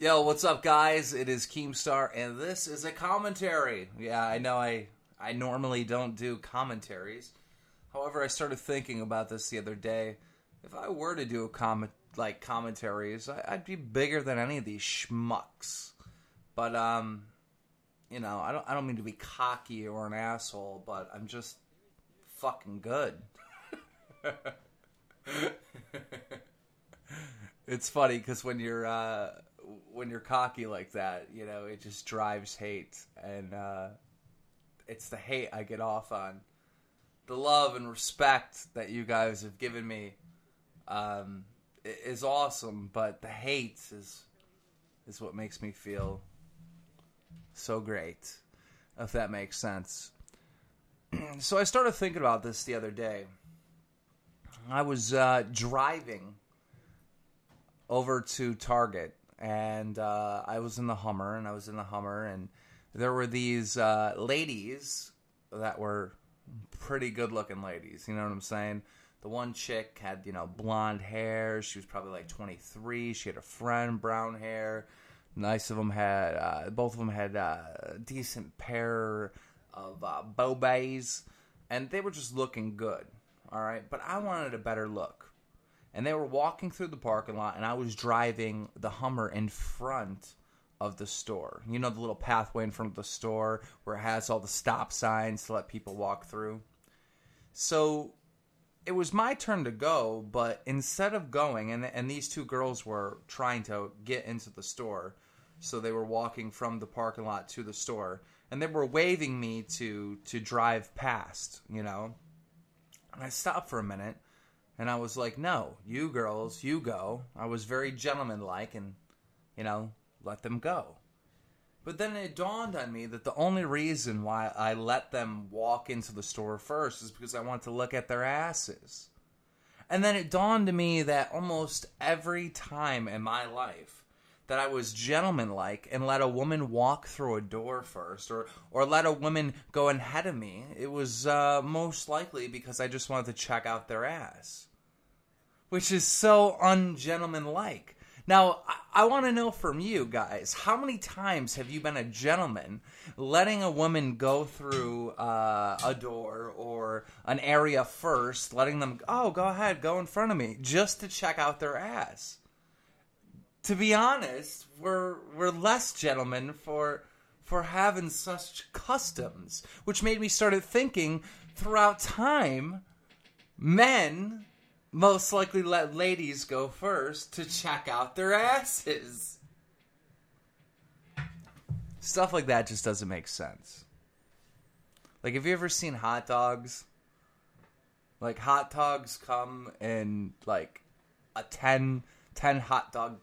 Yo, what's up, guys? It is Keemstar, and this is a commentary. Yeah, I know I normally don't do commentaries. However, I started thinking about this the other day. If I were to do commentaries, I'd be bigger than any of these schmucks. But I don't mean to be cocky or an asshole, but I'm just fucking good. It's funny because when you're cocky like that, it just drives hate, and it's the hate I get off on. The love and respect that you guys have given me is awesome, but the hate is what makes me feel so great, if that makes sense. So I started thinking about this the other day. I was driving over to Target, and I was in the Hummer, and there were these ladies that were pretty good-looking ladies, you know what I'm saying? The one chick had, blonde hair. She was probably like 23. She had a friend, brown hair. Both of them had a decent pair of bobays, and they were just looking good, all right? But I wanted a better look. And they were walking through the parking lot, and I was driving the Hummer in front of the store. You know, the little pathway in front of the store where it has all the stop signs to let people walk through. So it was my turn to go, but instead of going, and these two girls were trying to get into the store, so they were walking from the parking lot to the store, and they were waving me to drive past, And I stopped for a minute. And I was like, no, you girls, you go. I was very gentlemanlike and, let them go. But then it dawned on me that the only reason why I let them walk into the store first is because I wanted to look at their asses. And then it dawned on me that almost every time in my life that I was gentlemanlike and let a woman walk through a door first or let a woman go ahead of me, it was most likely because I just wanted to check out their ass. Which is so ungentlemanlike. Now, I want to know from you guys, how many times have you been a gentleman letting a woman go through a door or an area first, letting them, go ahead, go in front of me, just to check out their ass? To be honest, we're less gentlemen for having such customs, which made me start thinking throughout time, men most likely let ladies go first to check out their asses. Stuff like that just doesn't make sense. Like, have you ever seen hot dogs? Like, hot dogs come in, like, a 10 hot dog,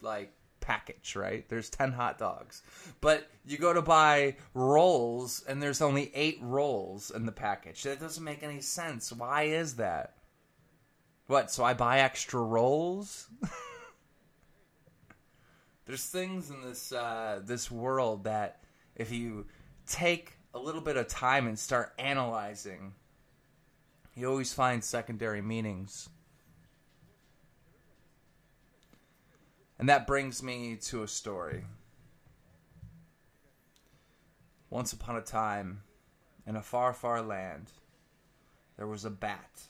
like, package, right? There's 10 hot dogs. But you go to buy rolls, and there's only 8 rolls in the package. That doesn't make any sense. Why is that? What, so I buy extra rolls? There's things in this world that if you take a little bit of time and start analyzing, you always find secondary meanings. And that brings me to a story. Once upon a time, in a far, far land, there was a bat.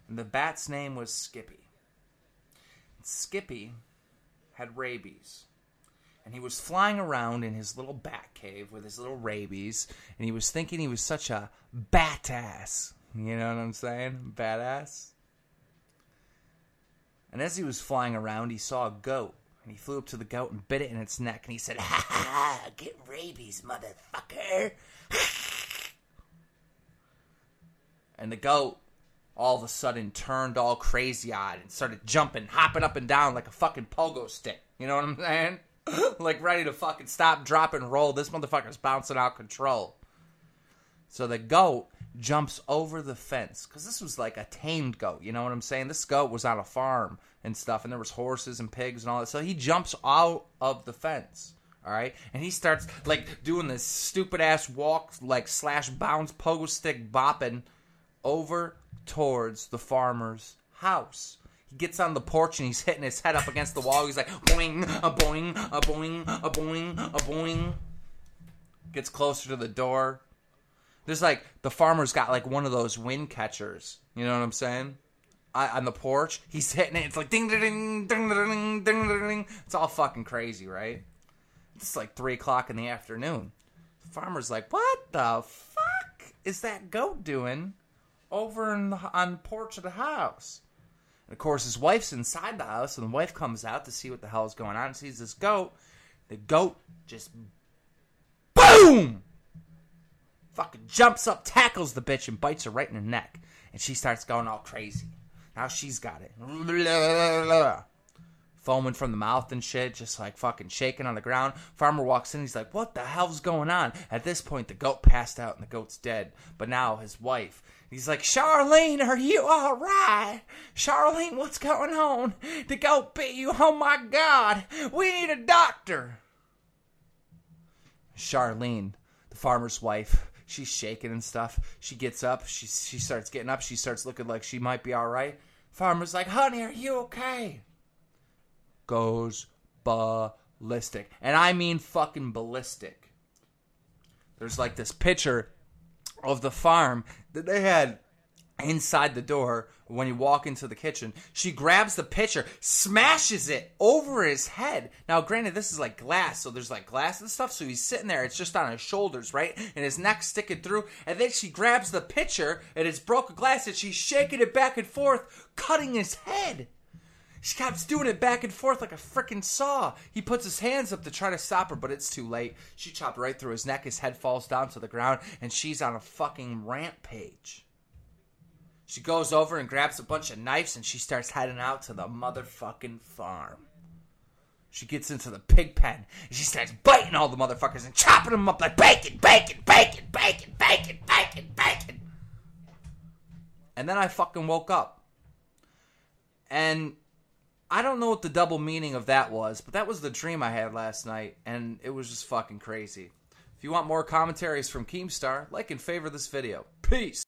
And the bat's name was Skippy. Skippy had rabies. And he was flying around in his little bat cave with his little rabies. And he was thinking he was such a bat-ass. You know what I'm saying? Badass. And as he was flying around, he saw a goat. And he flew up to the goat and bit it in its neck. And he said, "Ha ha, get rabies, motherfucker." And the goat all of a sudden turned all crazy-eyed and started jumping, hopping up and down like a fucking pogo stick. You know what I'm saying? Like ready to fucking stop, drop, and roll. This motherfucker's bouncing out of control. So the goat jumps over the fence. Because this was like a tamed goat. You know what I'm saying? This goat was on a farm and stuff. And there was horses and pigs and all that. So he jumps out of the fence. All right? And he starts like doing this stupid-ass walk, like slash bounce, pogo stick bopping over towards the farmer's house. He gets on the porch and he's hitting his head up against the wall. He's like, boing, a boing, a boing, a boing, a boing. Gets closer to the door. There's like, the farmer's got like one of those wind catchers. You know what I'm saying? On the porch. He's hitting it. It's like ding, ding, ding, ding, ding, ding, ding. It's all fucking crazy, right? It's like 3 o'clock in the afternoon. The farmer's like, what the fuck is that goat doing over on the porch of the house? And of course, his wife's inside the house, and the wife comes out to see what the hell is going on and sees this goat. The goat just boom! Fucking jumps up, tackles the bitch, and bites her right in the neck. And she starts going all crazy. Now she's got it. Foaming from the mouth and shit, just like fucking shaking on the ground. Farmer walks in, he's like, what the hell's going on? At this point, the goat passed out and the goat's dead. But now his wife, he's like, Charlene, are you all right? Charlene, what's going on? The goat bit you. Oh my God. We need a doctor. Charlene, the farmer's wife, she's shaking and stuff. She gets up. She starts getting up. She starts looking like she might be all right. Farmer's like, honey, are you okay? Goes ballistic. And I mean fucking ballistic. There's like this picture of the farm that they had inside the door when you walk into the kitchen. She grabs the pitcher, smashes it over his head. Now, granted, this is like glass, so there's like glass and stuff, so he's sitting there, it's just on his shoulders, right? And his neck's sticking through, and then she grabs the pitcher, and it's broken glass, and she's shaking it back and forth, cutting his head. She keeps doing it back and forth like a freaking saw. He puts his hands up to try to stop her, but it's too late. She chopped right through his neck, his head falls down to the ground, and she's on a fucking rampage. She goes over and grabs a bunch of knives and she starts heading out to the motherfucking farm. She gets into the pig pen and she starts biting all the motherfuckers and chopping them up like bacon, bacon, bacon, bacon, bacon, bacon, bacon. And then I fucking woke up. And I don't know what the double meaning of that was, but that was the dream I had last night and it was just fucking crazy. If you want more commentaries from Keemstar, like and favor this video. Peace.